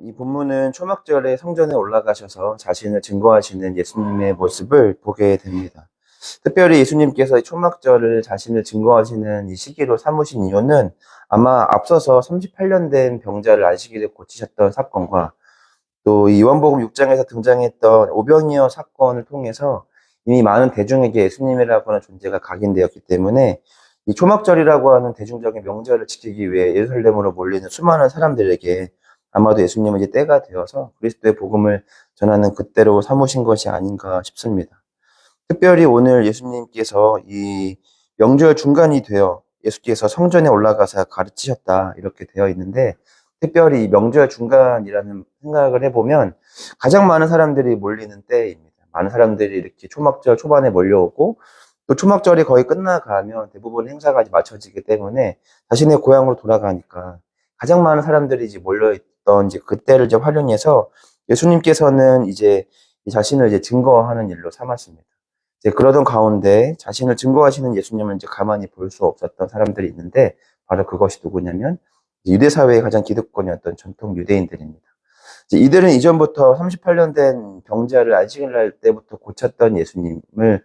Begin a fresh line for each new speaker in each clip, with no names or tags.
이 본문은 초막절에 성전에 올라가셔서 자신을 증거하시는 예수님의 모습을 보게 됩니다. 특별히 예수님께서 이 초막절을 자신을 증거하시는 이 시기로 삼으신 이유는 아마 앞서서 38년 된 병자를 안식일에 고치셨던 사건과 또 이 요한복음 6장에서 등장했던 오병이어 사건을 통해서 이미 많은 대중에게 예수님이라고 하는 존재가 각인되었기 때문에 이 초막절이라고 하는 대중적인 명절을 지키기 위해 예루살렘으로 몰리는 수많은 사람들에게 아마도 예수님은 이제 때가 되어서 그리스도의 복음을 전하는 그때로 삼으신 것이 아닌가 싶습니다. 특별히 오늘 예수님께서 이 명절 중간이 되어 예수께서 성전에 올라가서 가르치셨다 이렇게 되어 있는데, 특별히 이 명절 중간이라는 생각을 해보면 가장 많은 사람들이 몰리는 때입니다. 많은 사람들이 이렇게 초막절 초반에 몰려오고 또 초막절이 거의 끝나가면 대부분 행사가 이제 마쳐지기 때문에 자신의 고향으로 돌아가니까 가장 많은 사람들이 이제 몰려있던 이제 그때를 이제 활용해서 예수님께서는 이제 자신을 이제 증거하는 일로 삼았습니다. 이제 그러던 가운데 자신을 증거하시는 예수님을 이제 가만히 볼 수 없었던 사람들이 있는데, 바로 그것이 누구냐면 유대 사회의 가장 기득권이었던 전통 유대인들입니다. 이들은 이전부터 38년 된 병자를 안식일 날 때부터 고쳤던 예수님을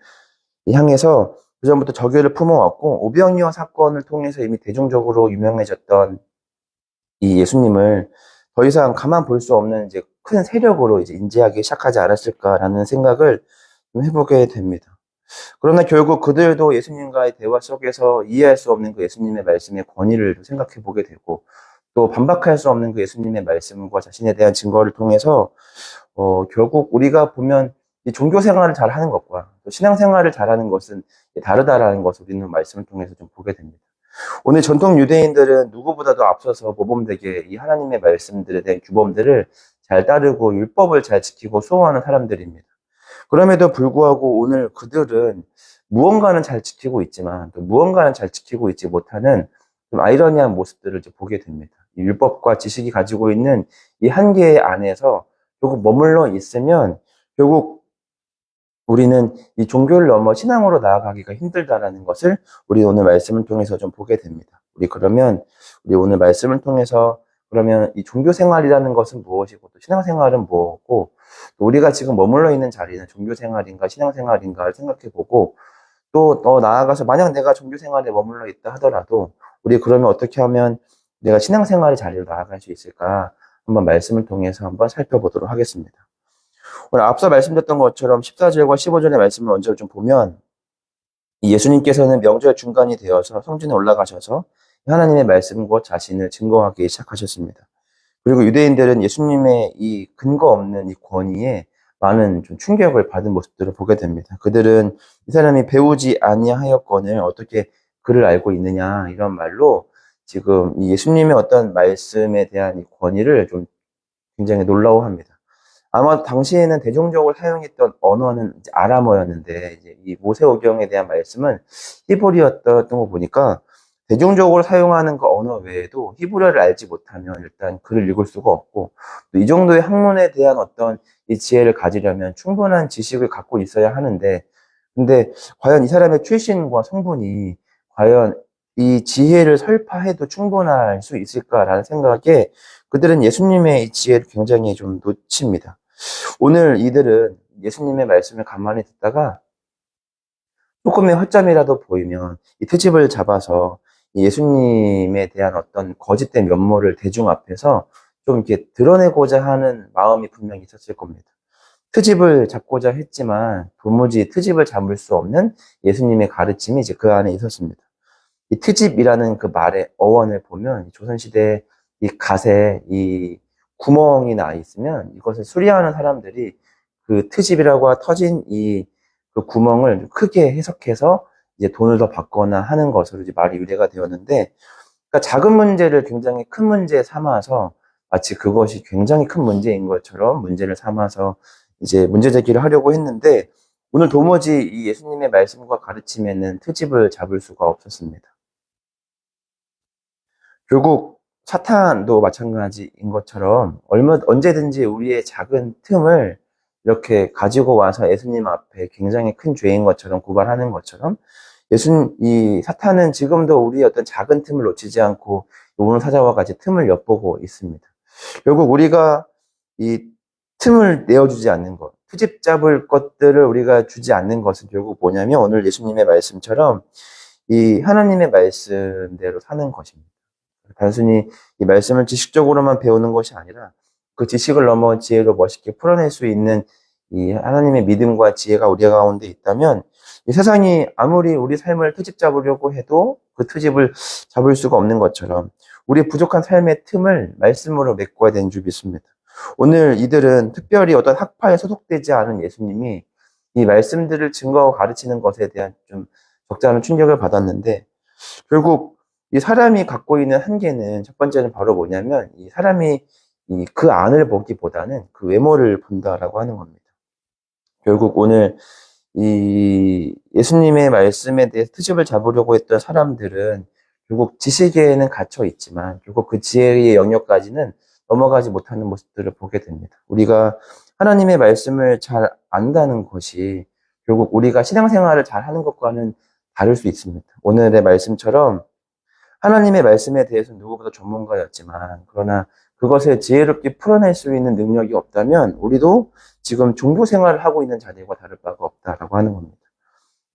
향해서 그전부터 적의를 품어왔고, 오병이어 사건을 통해서 이미 대중적으로 유명해졌던 이 예수님을 더 이상 가만 볼 수 없는 이제 큰 세력으로 이제 인지하기 시작하지 않았을까라는 생각을 좀 해보게 됩니다. 그러나 결국 그들도 예수님과의 대화 속에서 이해할 수 없는 그 예수님의 말씀의 권위를 생각해 보게 되고, 또 반박할 수 없는 그 예수님의 말씀과 자신에 대한 증거를 통해서 결국 우리가 보면 이 종교 생활을 잘 하는 것과 또 신앙 생활을 잘하는 것은 다르다라는 것을 우리는 말씀을 통해서 좀 보게 됩니다. 오늘 전통 유대인들은 누구보다도 앞서서 모범되게 이 하나님의 말씀들에 대한 규범들을 잘 따르고 율법을 잘 지키고 수호하는 사람들입니다. 그럼에도 불구하고 오늘 그들은 무언가는 잘 지키고 있지만 또 무언가는 잘 지키고 있지 못하는 좀 아이러니한 모습들을 이제 보게 됩니다. 이 율법과 지식이 가지고 있는 이 한계 안에서 결국 머물러 있으면 결국 우리는 이 종교를 넘어 신앙으로 나아가기가 힘들다라는 것을 우리 오늘 말씀을 통해서 좀 보게 됩니다. 우리 오늘 말씀을 통해서 그러면 이 종교 생활이라는 것은 무엇이고 또 신앙 생활은 무엇이고, 또 우리가 지금 머물러 있는 자리는 종교 생활인가 신앙 생활인가를 생각해 보고, 또 더 나아가서 만약 내가 종교 생활에 머물러 있다 하더라도 우리 그러면 어떻게 하면 내가 신앙 생활의 자리로 나아갈 수 있을까, 한번 말씀을 통해서 한번 살펴보도록 하겠습니다. 오늘 앞서 말씀드렸던 것처럼 14절과 15절의 말씀을 먼저 좀 보면, 예수님께서는 명절 중간이 되어서 성전에 올라가셔서 하나님의 말씀과 자신을 증거하기 시작하셨습니다. 그리고 유대인들은 예수님의 이 근거 없는 이 권위에 많은 좀 충격을 받은 모습들을 보게 됩니다. 그들은 이 사람이 배우지 아니하였거늘 어떻게 그를 알고 있느냐, 이런 말로 지금 이 예수님의 어떤 말씀에 대한 이 권위를 좀 굉장히 놀라워합니다. 아마 당시에는 대중적으로 사용했던 언어는 이제 아람어였는데, 이제 이 모세오경에 대한 말씀은 히브리어였던 거 보니까 대중적으로 사용하는 그 언어 외에도 히브리어를 알지 못하면 일단 글을 읽을 수가 없고, 또 이 정도의 학문에 대한 어떤 이 지혜를 가지려면 충분한 지식을 갖고 있어야 하는데, 근데 과연 이 사람의 출신과 성분이 과연 이 지혜를 설파해도 충분할 수 있을까라는 생각에 그들은 예수님의 이 지혜를 굉장히 좀 놓칩니다. 오늘 이들은 예수님의 말씀을 가만히 듣다가 조금의 허점이라도 보이면 이 트집을 잡아서 예수님에 대한 어떤 거짓된 면모를 대중 앞에서 좀 이렇게 드러내고자 하는 마음이 분명히 있었을 겁니다. 트집을 잡고자 했지만 도무지 트집을 잡을 수 없는 예수님의 가르침이 이제 그 안에 있었습니다. 이 트집이라는 그 말의 어원을 보면 조선시대 이 갓에 이 구멍이 나 있으면 이것을 수리하는 사람들이 그 트집이라고 터진 이 그 구멍을 크게 해석해서 이제 돈을 더 받거나 하는 것으로 이제 말이 유래가 되었는데, 그러니까 작은 문제를 굉장히 큰 문제 삼아서 마치 그것이 굉장히 큰 문제인 것처럼 문제를 삼아서 이제 문제 제기를 하려고 했는데, 오늘 도무지 이 예수님의 말씀과 가르침에는 트집을 잡을 수가 없었습니다. 결국 사탄도 마찬가지인 것처럼 언제든지 우리의 작은 틈을 이렇게 가지고 와서 예수님 앞에 굉장히 큰 죄인 것처럼 고발하는 것처럼 이 사탄은 지금도 우리의 어떤 작은 틈을 놓치지 않고 오늘 사자와 같이 틈을 엿보고 있습니다. 결국 우리가 이 틈을 내어주지 않는 것, 트집 잡을 것들을 우리가 주지 않는 것은 결국 뭐냐면 오늘 예수님의 말씀처럼 이 하나님의 말씀대로 사는 것입니다. 단순히 이 말씀을 지식적으로만 배우는 것이 아니라 그 지식을 넘어 지혜로 멋있게 풀어낼 수 있는 이 하나님의 믿음과 지혜가 우리 가운데 있다면 이 세상이 아무리 우리 삶을 트집 잡으려고 해도 그 트집을 잡을 수가 없는 것처럼 우리의 부족한 삶의 틈을 말씀으로 메꿔야 되는 줄 믿습니다. 오늘 이들은 특별히 어떤 학파에 소속되지 않은 예수님이 이 말씀들을 증거하고 가르치는 것에 대한 좀 적잖은 충격을 받았는데 결국 이 사람이 갖고 있는 한계는 첫 번째는 바로 뭐냐면 이 사람이 그 안을 보기보다는 그 외모를 본다라고 하는 겁니다. 결국 오늘 이 예수님의 말씀에 대해서 트집을 잡으려고 했던 사람들은 결국 지식에는 갇혀 있지만 결국 그 지혜의 영역까지는 넘어가지 못하는 모습들을 보게 됩니다. 우리가 하나님의 말씀을 잘 안다는 것이 결국 우리가 신앙생활을 잘 하는 것과는 다를 수 있습니다. 오늘의 말씀처럼 하나님의 말씀에 대해서 누구보다 전문가였지만 그러나 그것을 지혜롭게 풀어낼 수 있는 능력이 없다면 우리도 지금 종교 생활을 하고 있는 자들과 다를 바가 없다라고 하는 겁니다.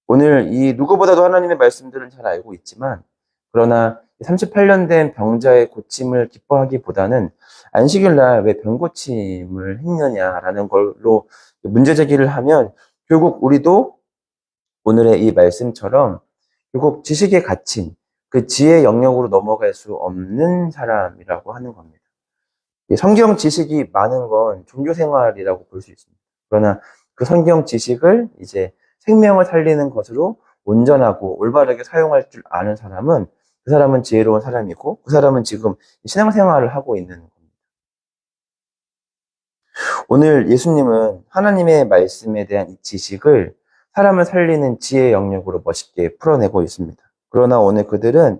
오늘 이 누구보다도 하나님의 말씀들은 잘 알고 있지만 그러나 38년 된 병자의 고침을 기뻐하기보다는 안식일 날 왜 병 고침을 했느냐라는 걸로 문제 제기를 하면 결국 우리도 오늘의 이 말씀처럼 결국 지식에 갇힌 그 지혜 영역으로 넘어갈 수 없는 사람이라고 하는 겁니다. 성경 지식이 많은 건 종교 생활이라고 볼 수 있습니다. 그러나 그 성경 지식을 이제 생명을 살리는 것으로 온전하고 올바르게 사용할 줄 아는 사람은 그 사람은 지혜로운 사람이고 그 사람은 지금 신앙생활을 하고 있는 겁니다. 오늘 예수님은 하나님의 말씀에 대한 이 지식을 사람을 살리는 지혜 영역으로 멋있게 풀어내고 있습니다. 그러나 오늘 그들은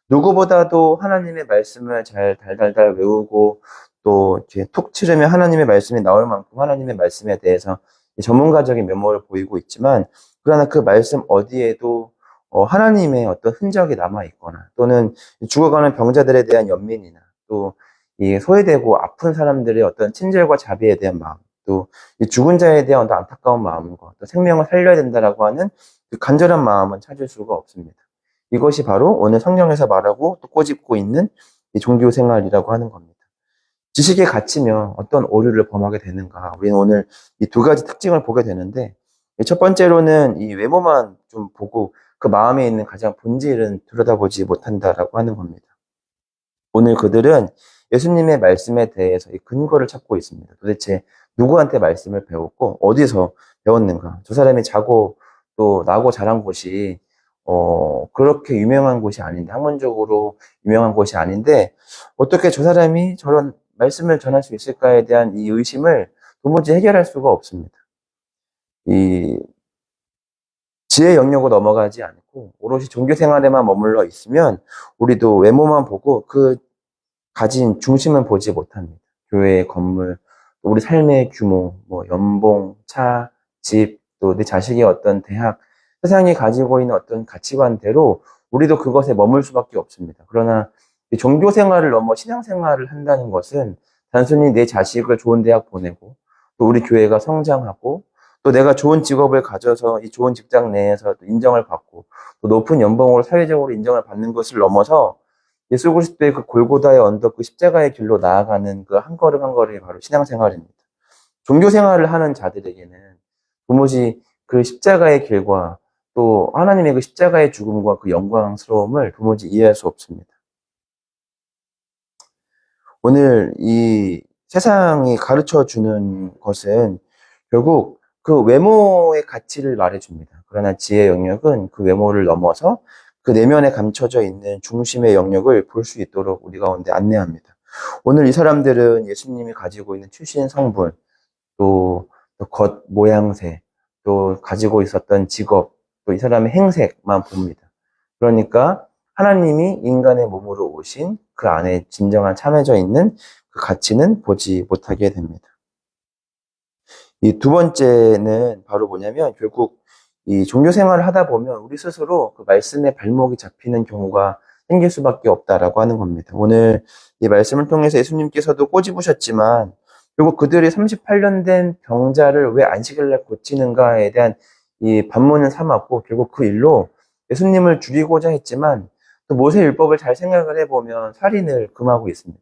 누구보다도 하나님의 말씀을 잘 달달달 외우고 또 이렇게 톡 치르면 하나님의 말씀이 나올 만큼 하나님의 말씀에 대해서 전문가적인 면모를 보이고 있지만 그러나 그 말씀 어디에도 하나님의 어떤 흔적이 남아 있거나 또는 죽어가는 병자들에 대한 연민이나 또 이 소외되고 아픈 사람들의 어떤 친절과 자비에 대한 마음 또 이 죽은 자에 대한 어떤 안타까운 마음과 또 생명을 살려야 된다라고 하는 그 간절한 마음은 찾을 수가 없습니다. 이것이 바로 오늘 성경에서 말하고 또 꼬집고 있는 이 종교 생활이라고 하는 겁니다. 지식에 갇히면 어떤 오류를 범하게 되는가? 우리는 오늘 이 두 가지 특징을 보게 되는데, 첫 번째로는 이 외모만 좀 보고 그 마음에 있는 가장 본질은 들여다보지 못한다라고 하는 겁니다. 오늘 그들은 예수님의 말씀에 대해서 이 근거를 찾고 있습니다. 도대체 누구한테 말씀을 배웠고 어디서 배웠는가? 저 사람이 자고 또 나고 자란 곳이 그렇게 유명한 곳이 아닌데, 학문적으로 유명한 곳이 아닌데, 어떻게 저 사람이 저런 말씀을 전할 수 있을까에 대한 이 의심을 도무지 해결할 수가 없습니다. 이 지혜 영역으로 넘어가지 않고, 오롯이 종교 생활에만 머물러 있으면, 우리도 외모만 보고 그 가진 중심은 보지 못합니다. 교회의 건물, 우리 삶의 규모, 뭐 연봉, 차, 집, 또 내 자식의 어떤 대학, 세상이 가지고 있는 어떤 가치관대로 우리도 그것에 머물 수밖에 없습니다. 그러나 종교 생활을 넘어 신앙 생활을 한다는 것은 단순히 내 자식을 좋은 대학 보내고 또 우리 교회가 성장하고 또 내가 좋은 직업을 가져서 이 좋은 직장 내에서 인정을 받고 또 높은 연봉으로 사회적으로 인정을 받는 것을 넘어서 예수 그리스도의 그 골고다의 언덕, 그 십자가의 길로 나아가는 그 한 걸음 한 걸음이 바로 신앙 생활입니다. 종교 생활을 하는 자들에게는 도무지 그 십자가의 길과 또 하나님의 그 십자가의 죽음과 그 영광스러움을 도무지 이해할 수 없습니다. 오늘 이 세상이 가르쳐 주는 것은 결국 그 외모의 가치를 말해줍니다. 그러나 지혜의 영역은 그 외모를 넘어서 그 내면에 감춰져 있는 중심의 영역을 볼 수 있도록 우리 가운데 안내합니다. 오늘 이 사람들은 예수님이 가지고 있는 출신 성분, 또 겉 모양새, 또 가지고 있었던 직업, 또 이 사람의 행색만 봅니다. 그러니까 하나님이 인간의 몸으로 오신 그 안에 진정한 참여져 있는 그 가치는 보지 못하게 됩니다. 이 두 번째는 바로 뭐냐면 결국 이 종교 생활을 하다 보면 우리 스스로 그 말씀에 발목이 잡히는 경우가 생길 수밖에 없다라고 하는 겁니다. 오늘 이 말씀을 통해서 예수님께서도 꼬집으셨지만 결국 그들이 38년 된 병자를 왜 안식일 날 고치는가에 대한 이 반문을 삼았고 결국 그 일로 예수님을 죽이고자 했지만 또 모세율법을 잘 생각을 해보면 살인을 금하고 있습니다.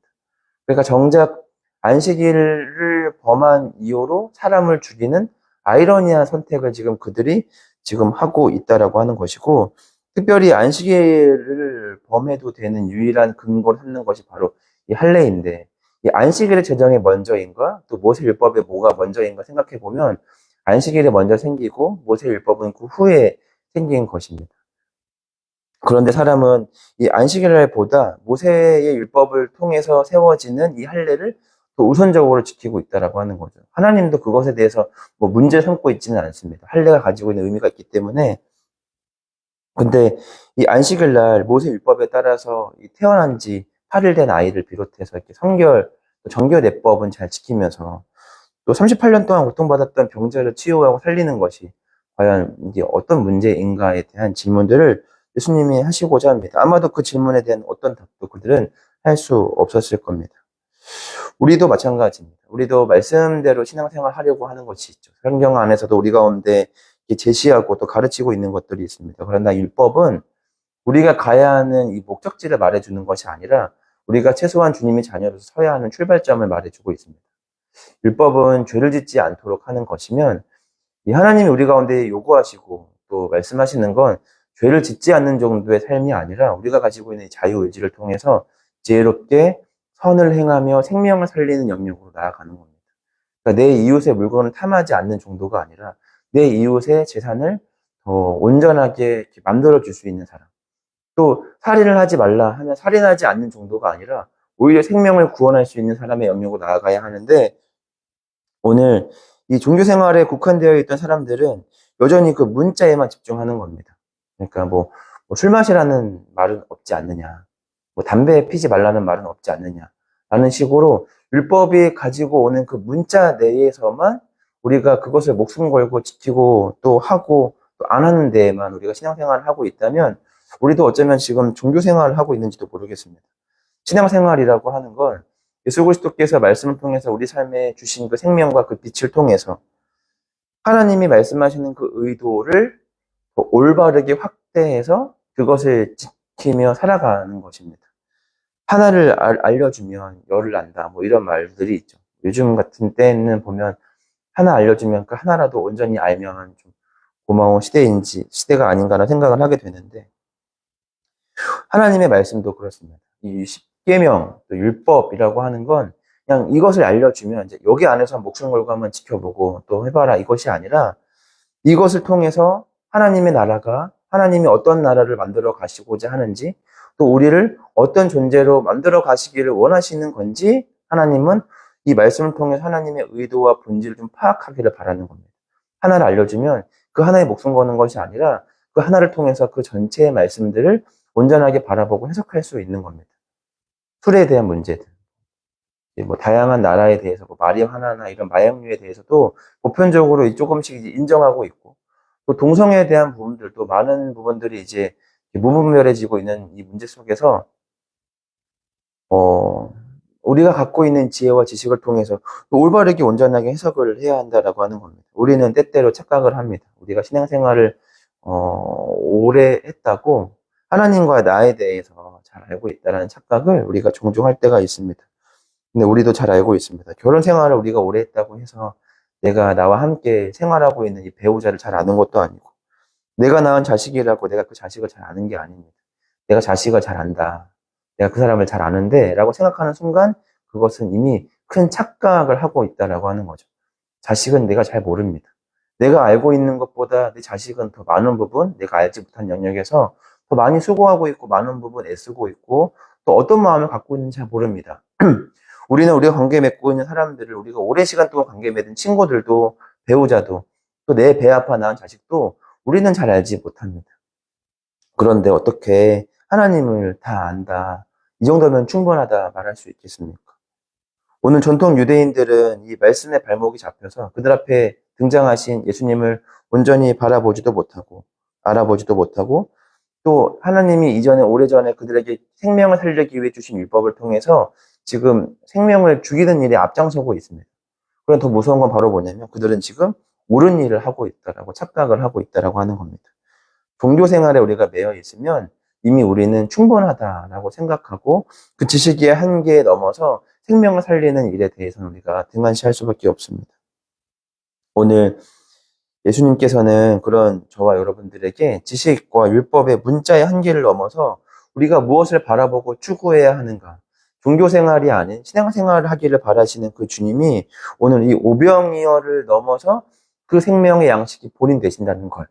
그러니까 정작 안식일을 범한 이유로 사람을 죽이는 아이러니한 선택을 지금 그들이 지금 하고 있다라고 하는 것이고, 특별히 안식일을 범해도 되는 유일한 근거를 삼는 것이 바로 이 할례인데, 이 안식일의 제정이 먼저인가, 또 모세율법의 뭐가 먼저인가 생각해 보면 안식일이 먼저 생기고 모세율법은 그 후에 생긴 것입니다. 그런데 사람은 이 안식일보다 모세의 율법을 통해서 세워지는 이 할례를 또 우선적으로 지키고 있다라고 하는 거죠. 하나님도 그것에 대해서 뭐 문제 삼고 있지는 않습니다. 할례가 가지고 있는 의미가 있기 때문에. 근데 이 안식일 날 모세 율법에 따라서 이 태어난 지 8일 된 아이를 비롯해서 이렇게 성결, 정결예법은 잘 지키면서 또 38년 동안 고통받았던 병자를 치유하고 살리는 것이 과연 이게 어떤 문제인가에 대한 질문들을 예수님이 하시고자 합니다. 아마도 그 질문에 대한 어떤 답도 그들은 할 수 없었을 겁니다. 우리도 마찬가지입니다. 우리도 말씀대로 신앙생활 하려고 하는 것이 있죠. 성경 안에서도 우리 가운데 제시하고 또 가르치고 있는 것들이 있습니다. 그러나 율법은 우리가 가야 하는 이 목적지를 말해주는 것이 아니라 우리가 최소한 주님의 자녀로서 서야 하는 출발점을 말해주고 있습니다. 율법은 죄를 짓지 않도록 하는 것이면 이 하나님이 우리 가운데 요구하시고 또 말씀하시는 건 죄를 짓지 않는 정도의 삶이 아니라 우리가 가지고 있는 자유의지를 통해서 지혜롭게 선을 행하며 생명을 살리는 영역으로 나아가는 겁니다. 그러니까 내 이웃의 물건을 탐하지 않는 정도가 아니라 내 이웃의 재산을 더 온전하게 만들어줄 수 있는 사람. 또 살인을 하지 말라 하면 살인하지 않는 정도가 아니라 오히려 생명을 구원할 수 있는 사람의 영역으로 나아가야 하는데, 오늘 이 종교 생활에 국한되어 있던 사람들은 여전히 그 문자에만 집중하는 겁니다. 그러니까 술 마시라는 말은 없지 않느냐, 담배 피지 말라는 말은 없지 않느냐 라는 식으로 율법이 가지고 오는 그 문자 내에서만 우리가 그것을 목숨 걸고 지키고 또 하고 또 안 하는 데에만 우리가 신앙생활을 하고 있다면 우리도 어쩌면 지금 종교생활을 하고 있는지도 모르겠습니다. 신앙생활이라고 하는 건 예수 그리스도께서 말씀을 통해서 우리 삶에 주신 그 생명과 그 빛을 통해서 하나님이 말씀하시는 그 의도를 올바르게 확대해서 그것을 지키며 살아가는 것입니다. 하나를 알려주면 열을 안다, 이런 말들이 있죠. 요즘 같은 때는 보면 하나 알려주면 그 하나라도 온전히 알면 좀 고마운 시대가 아닌가라는 생각을 하게 되는데, 하나님의 말씀도 그렇습니다. 이 십계명, 또 율법이라고 하는 건 그냥 이것을 알려주면 이제 여기 안에서 목숨 걸고 한번 지켜보고 또 해봐라 이것이 아니라, 이것을 통해서 하나님의 나라가, 하나님이 어떤 나라를 만들어 가시고자 하는지, 또 우리를 어떤 존재로 만들어 가시기를 원하시는 건지 하나님은 이 말씀을 통해서 하나님의 의도와 본질을 좀 파악하기를 바라는 겁니다. 하나를 알려주면 그 하나에 목숨 거는 것이 아니라 그 하나를 통해서 그 전체의 말씀들을 온전하게 바라보고 해석할 수 있는 겁니다. 술에 대한 문제들, 다양한 나라에 대해서 마리 화나나 이런 마약류에 대해서도 보편적으로 조금씩 인정하고 있고, 또 동성애에 대한 부분들도 많은 부분들이 이제 무분별해지고 있는 이 문제 속에서 우리가 갖고 있는 지혜와 지식을 통해서 올바르게 온전하게 해석을 해야 한다라고 하는 겁니다. 우리는 때때로 착각을 합니다. 우리가 신앙생활을 오래 했다고 하나님과 나에 대해서 잘 알고 있다는 착각을 우리가 종종 할 때가 있습니다. 근데 우리도 잘 알고 있습니다. 결혼 생활을 우리가 오래 했다고 해서 내가 나와 함께 생활하고 있는 이 배우자를 잘 아는 것도 아니고, 내가 낳은 자식이라고 내가 그 자식을 잘 아는 게 아닙니다. 내가 자식을 잘 안다, 내가 그 사람을 잘 아는데 라고 생각하는 순간 그것은 이미 큰 착각을 하고 있다라고 하는 거죠. 자식은 내가 잘 모릅니다. 내가 알고 있는 것보다 내 자식은 더 많은 부분, 내가 알지 못한 영역에서 더 많이 수고하고 있고 많은 부분 애쓰고 있고 또 어떤 마음을 갖고 있는지 잘 모릅니다. 우리는 우리가 관계 맺고 있는 사람들을, 우리가 오랜 시간 동안 관계 맺은 친구들도, 배우자도, 또 내 배 아파 낳은 자식도 우리는 잘 알지 못합니다. 그런데 어떻게 하나님을 다 안다, 이 정도면 충분하다 말할 수 있겠습니까? 오늘 전통 유대인들은 이 말씀의 발목이 잡혀서 그들 앞에 등장하신 예수님을 온전히 바라보지도 못하고 알아보지도 못하고 또 하나님이 이전에 오래전에 그들에게 생명을 살리기 위해 주신 율법을 통해서 지금 생명을 죽이는 일에 앞장서고 있습니다. 그럼 더 무서운 건 바로 뭐냐면 그들은 지금 옳은 일을 하고 있다라고 착각을 하고 있다라고 하는 겁니다. 종교 생활에 우리가 매여 있으면 이미 우리는 충분하다라고 생각하고 그 지식의 한계에 넘어서 생명을 살리는 일에 대해서는 우리가 등한시할 수밖에 없습니다. 오늘 예수님께서는 그런 저와 여러분들에게 지식과 율법의 문자의 한계를 넘어서 우리가 무엇을 바라보고 추구해야 하는가, 종교 생활이 아닌 신앙 생활을 하기를 바라시는 그 주님이 오늘 이 오병이어를 넘어서 그 생명의 양식이 본인 되신다는 것,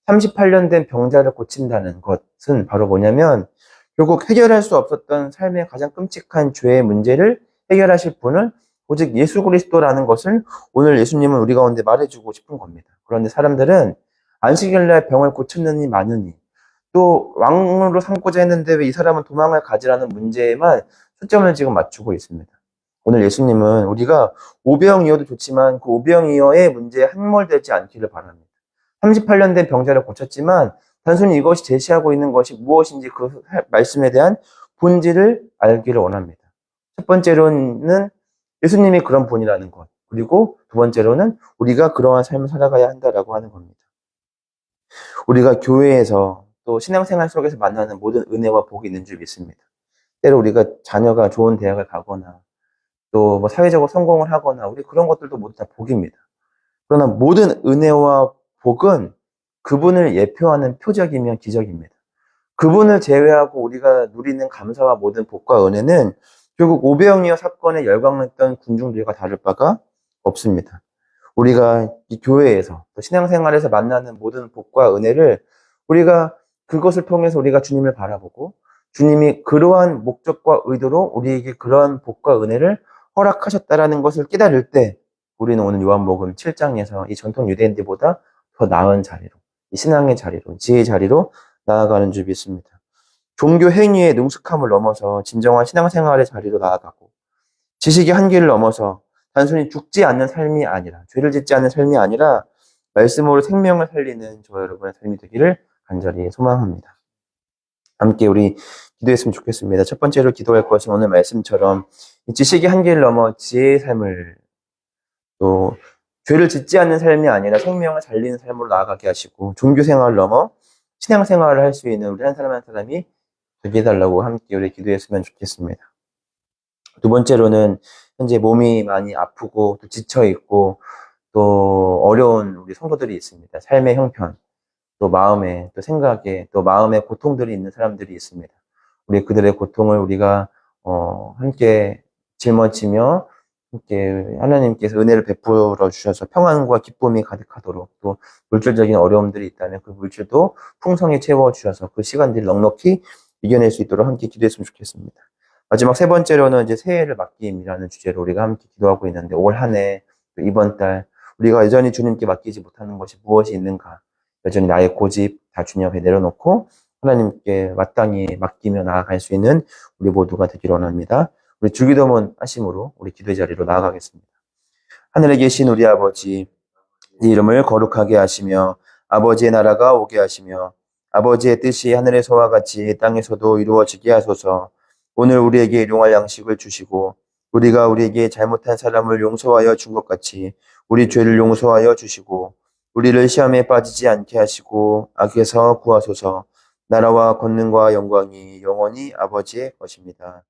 38년 된 병자를 고친다는 것은 바로 뭐냐면 결국 해결할 수 없었던 삶의 가장 끔찍한 죄의 문제를 해결하실 분은 오직 예수 그리스도라는 것을 오늘 예수님은 우리 가운데 말해주고 싶은 겁니다. 그런데 사람들은 안식일날 병을 고쳤느니 마느니 또 왕으로 삼고자 했는데 왜 이 사람은 도망을 가지라는 문제에만 초점을 지금 맞추고 있습니다. 오늘 예수님은 우리가 오병이어도 좋지만 그 오병이어의 문제에 함몰되지 않기를 바랍니다. 38년 된 병자를 고쳤지만 단순히 이것이 제시하고 있는 것이 무엇인지 그 말씀에 대한 본질을 알기를 원합니다. 첫 번째로는 예수님이 그런 분이라는 것. 그리고 두 번째로는 우리가 그러한 삶을 살아가야 한다라고 하는 겁니다. 우리가 교회에서 또 신앙생활 속에서 만나는 모든 은혜와 복이 있는 줄 믿습니다. 때로 우리가 자녀가 좋은 대학을 가거나 또 뭐 사회적으로 성공을 하거나 우리 그런 것들도 모두 다 복입니다. 그러나 모든 은혜와 복은 그분을 예표하는 표적이며 기적입니다. 그분을 제외하고 우리가 누리는 감사와 모든 복과 은혜는 결국 오병이어 사건에 열광했던 군중들과 다를 바가 없습니다. 우리가 이 교회에서 또 신앙생활에서 만나는 모든 복과 은혜를 우리가 그것을 통해서 우리가 주님을 바라보고 주님이 그러한 목적과 의도로 우리에게 그러한 복과 은혜를 허락하셨다라는 것을 깨달을 때 우리는 오늘 요한복음 7장에서 이 전통 유대인들보다 더 나은 자리로, 이 신앙의 자리로, 지혜의 자리로 나아가는 줄 믿습니다. 종교 행위의 능숙함을 넘어서 진정한 신앙생활의 자리로 나아가고 지식의 한계를 넘어서 단순히 죽지 않는 삶이 아니라 죄를 짓지 않는 삶이 아니라 말씀으로 생명을 살리는 저와 여러분의 삶이 되기를 간절히 소망합니다. 함께 우리 기도했으면 좋겠습니다. 첫 번째로 기도할 것은 오늘 말씀처럼 지식의 한계를 넘어 지혜의 삶을 또 죄를 짓지 않는 삶이 아니라 생명을 살리는 삶으로 나아가게 하시고 종교 생활을 넘어 신앙 생활을 할 수 있는 우리 한 사람 한 사람이 되게 해달라고 함께 우리 기도했으면 좋겠습니다. 두 번째로는 현재 몸이 많이 아프고 또 지쳐있고 또 어려운 우리 성도들이 있습니다. 삶의 형편, 또 마음에, 또 생각에, 또 마음에 고통들이 있는 사람들이 있습니다. 우리 그들의 고통을 우리가 함께 짊어지며 함께 하나님께서 은혜를 베풀어 주셔서 평안과 기쁨이 가득하도록 또 물질적인 어려움들이 있다면 그 물질도 풍성히 채워 주셔서 그 시간들을 넉넉히 이겨낼 수 있도록 함께 기도했으면 좋겠습니다. 마지막 세 번째로는 이제 새해를 맡김이라는 주제로 우리가 함께 기도하고 있는데 올 한 해, 이번 달 우리가 여전히 주님께 맡기지 못하는 것이 무엇이 있는가? 여전히 나의 고집 다 주님 앞에 내려놓고 하나님께 마땅히 맡기며 나아갈 수 있는 우리 모두가 되기를 원합니다. 우리 주기도문 하심으로 우리 기도의 자리로 나아가겠습니다. 하늘에 계신 우리 아버지, 네 이름을 거룩하게 하시며 아버지의 나라가 오게 하시며 아버지의 뜻이 하늘에서와 같이 땅에서도 이루어지게 하소서. 오늘 우리에게 일용할 양식을 주시고 우리가 우리에게 잘못한 사람을 용서하여 준 것 같이 우리 죄를 용서하여 주시고 우리를 시험에 빠지지 않게 하시고 악에서 구하소서. 나라와 권능과 영광이 영원히 아버지의 것입니다.